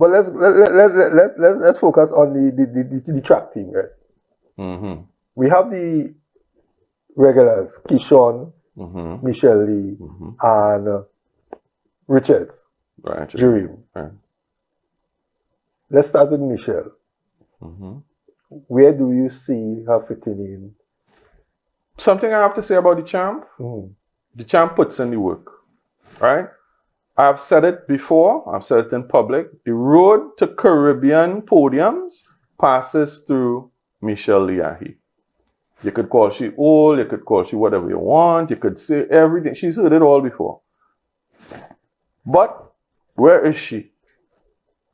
But let's focus on the track team, right? Mm-hmm. We have the regulars, Kishon, Mm-hmm. Michelle Lee, Mm-hmm. and Richards, Right. Dream. Right. Let's start with Michelle. Mm-hmm. Where do you see her fitting in? Something I have to say about the champ. Mm. The champ puts in the work, right? I've said it before. I've said it in public. The road to Caribbean podiums passes through Michelle Lee. You could call she old. You could call she whatever you want. You could say everything. She's heard it all before. But where is she?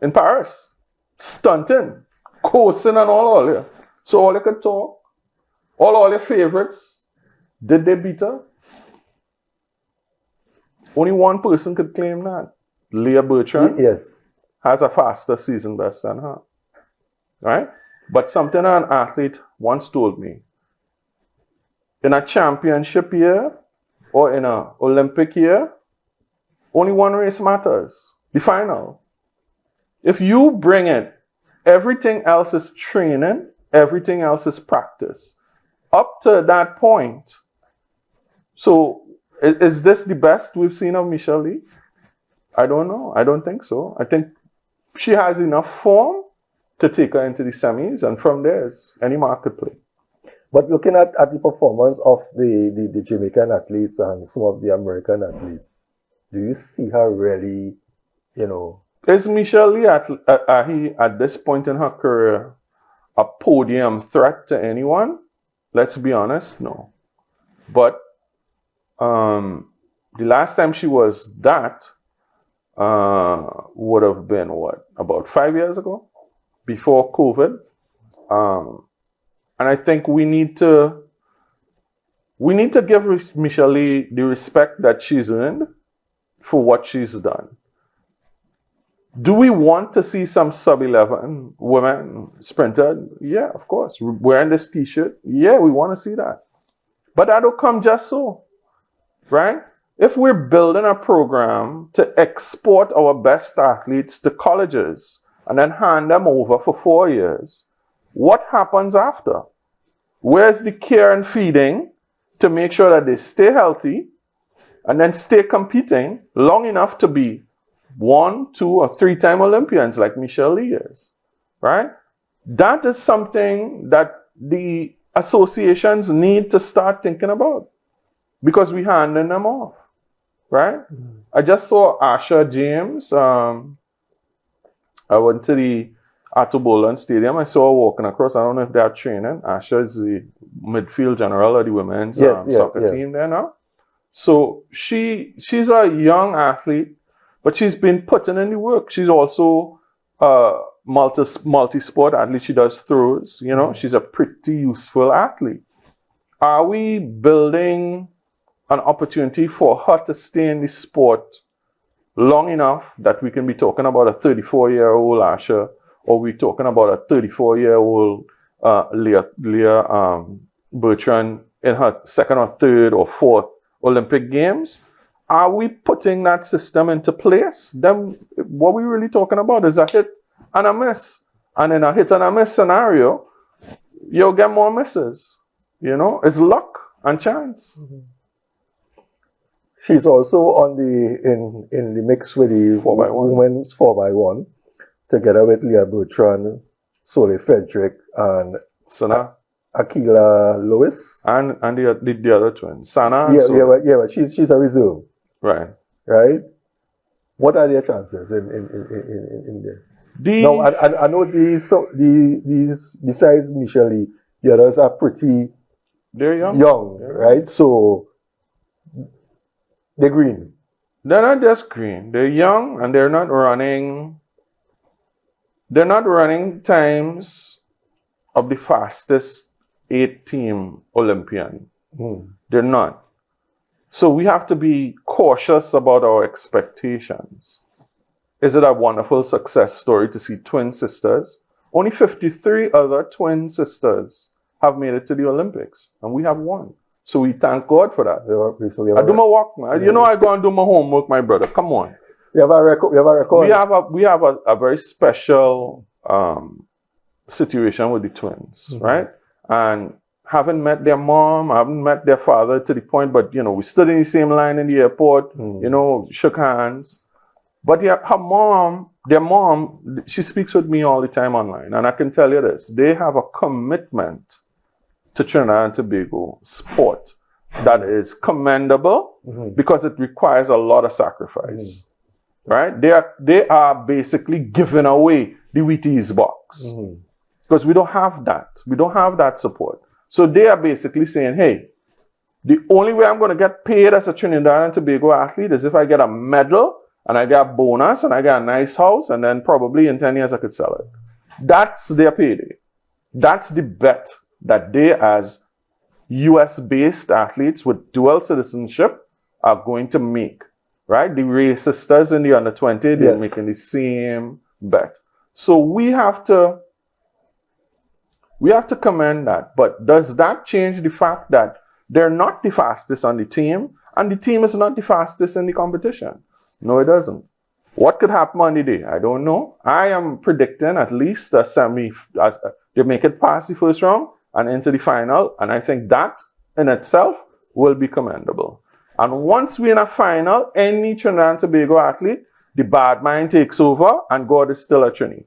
In Paris. Stunting. Coasting and all there. So all you could talk. All your favorites. Did they beat her? Only one person could claim that. Leah Bertrand Yes. has a faster season best than her. Right? But something an athlete once told me. In a championship year or in an Olympic year, only one race matters. The final. If you bring it, everything else is training, everything else is practice. Up to that point. So, is this the best we've seen of Michelle Lee? I don't know. I don't think so. I think she has enough form to take her into the semis, and from there, any mark could play. But looking at the performance of the Jamaican athletes and some of the American athletes, do you see her really, Is Michelle Lee at this point in her career a podium threat to anyone? Let's be honest, no. But the last time she was that would have been about 5 years ago, before COVID. And I think we need to give Michelle Lee the respect that she's earned for what she's done. Do we want to see some sub-11 women sprinter? Yeah, of course. Wearing this t-shirt? Yeah, we want to see that. But that'll come just so, right? If we're building a program to export our best athletes to colleges and then hand them over for 4 years, what happens after? Where's the care and feeding to make sure that they stay healthy and then stay competing long enough to be 1, 2, or 3-time Olympians like Michelle Lee is, right? That is something that the associations need to start thinking about because we're handing them off, right? Mm-hmm. I just saw Asha James. I went to the Atobolan Stadium. I saw her walking across. I don't know if they are training. Asha is the midfield general of the women's soccer team there now. So she's a young athlete, but she's been putting in the work. She's also a multi-sport athlete. She does throws. She's a pretty useful athlete. Are we building an opportunity for her to stay in the sport long enough that we can be talking about a 34-year-old Asha, or we're talking about a 34-year-old Leah Bertrand in her second or third or fourth Olympic Games? Are we putting that system into place? Then what we're really talking about is a hit and a miss. And in a hit and a miss scenario, you'll get more misses. It's luck and chance. Mm-hmm. She's also on in the mix with the women's 4x1, together with Leah Bertrand, Soleil Frederick, and Sana. Akila Lewis. And the other twin, Sana. But she's a reserve. Right. What are their chances in there? Now, I know these besides Michelle Lee, the others are pretty. They're young. Right? So they're green. They're not just green. They're young and they're not running. They're not running times of the fastest 8-team Olympian. They're not. So we have to be cautious about our expectations. Is it a wonderful success story to see twin sisters? Only 53 other twin sisters have made it to the Olympics, and we have one. So we thank God for that. I do my work, man. I go and do my homework, my brother. Come on. We have a record. We have a very special situation with the twins, right? And haven't met their mom, haven't met their father to the point, but we stood in the same line in the airport, shook hands. But yeah, their mom, she speaks with me all the time online, and I can tell you this: they have a commitment to Trinidad and Tobago sport that is commendable because it requires a lot of sacrifice, right? They are basically giving away the Wheaties box because we don't have that. We don't have that support. So they are basically saying, hey, the only way I'm going to get paid as a Trinidad and Tobago athlete is if I get a medal and I get a bonus and I get a nice house, and then probably in 10 years I could sell it. That's their payday. That's the bet that they, as US-based athletes with dual citizenship, are going to make, right? The Ray sisters in the under 20, they're making the same bet. So we have to commend that. But does that change the fact that they're not the fastest on the team, and the team is not the fastest in the competition? No, it doesn't. What could happen on the day? I don't know. I am predicting at least they make it past the first round and into the final, and I think that in itself will be commendable. And once we're in a final, any Trinidad and Tobago athlete, the bad mind takes over, and God is still a Trini.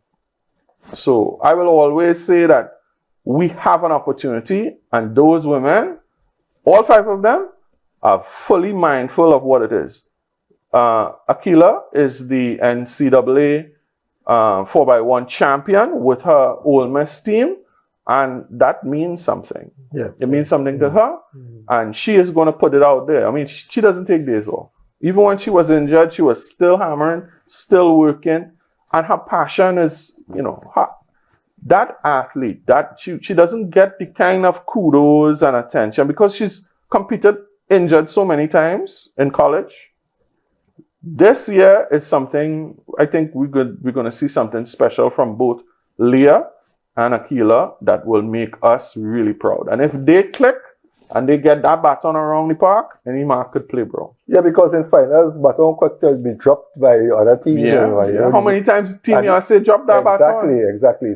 So I will always say that we have an opportunity, and those women, all 5 of them, are fully mindful of what it is. Akila is the NCAA 4x1 champion with her Ole Miss team, and that means something. Yeah, it means something to her, and she is going to put it out there. I mean, she doesn't take days off. Even when she was injured, she was still hammering, still working, and her passion is, that athlete, that she doesn't get the kind of kudos and attention because she's competed injured so many times in college. This year is something, I think we're going to see something special from both Leah and Akila that will make us really proud. And if they click and they get that baton around the park, any mark could play, bro. Yeah, because in finals, baton could be dropped by other teams. Yeah. How many times Team USA dropped that baton? Exactly.